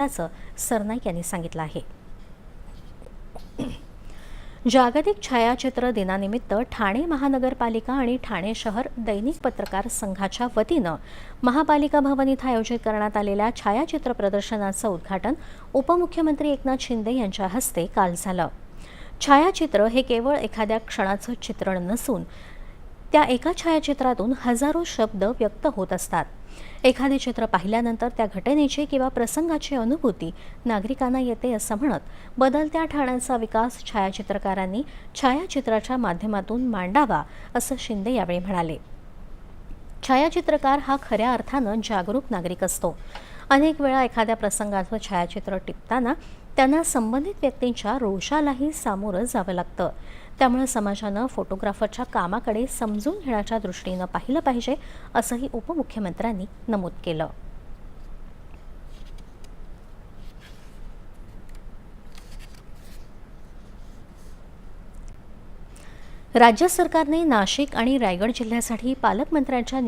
असल्याचं सरनाईक यांनी सांगितलं आहे। जागतिक छायाचित्र दिनानिमित्त ठाणे महानगरपालिका आणि ठाणे शहर दैनिक पत्रकार संघाच्या वतीनं महापालिका भवन इथं आयोजित करण्यात आलेल्या छायाचित्र प्रदर्शनाचं उद्घाटन उपमुख्यमंत्री एकनाथ शिंदे यांच्या हस्ते काल झालं। छायाचित्र हे केवळ एखाद्या क्षणाचं चित्रण नसून त्या एका छायाचित्रातून हजारो शब्द व्यक्त होत असतात। एखादे चित्र पाहिल्यानंतर त्या घटनेची किंवा प्रसंगाची अनुभूती नागरिकांना येते असं म्हणत बदलत्या ठाण्याचा विकास छायाचित्रकारांनी छायाचित्राच्या माध्यमातून मांडावा असं शिंदे यावेळी म्हणाले। छायाचित्रकार हा खऱ्या अर्थानं जागरूक नागरिक असतो। अनेक वेळा एखाद्या प्रसंगाचं छायाचित्र टिपताना त्यांना संबंधित व्यक्तींच्या रोषालाही सामोरं जावं लागतं। त्यामुळे समाजानं फोटोग्राफरच्या कामाकडे समजून घेण्याच्या दृष्टीनं पाहिलं पाहिजे असंही उपमुख्यमंत्र्यांनी नमूद केलं। राज्य सरकारने नाशिक आणि रायगड जिल्ह्यासाठी पालकमंत्र्यांच्या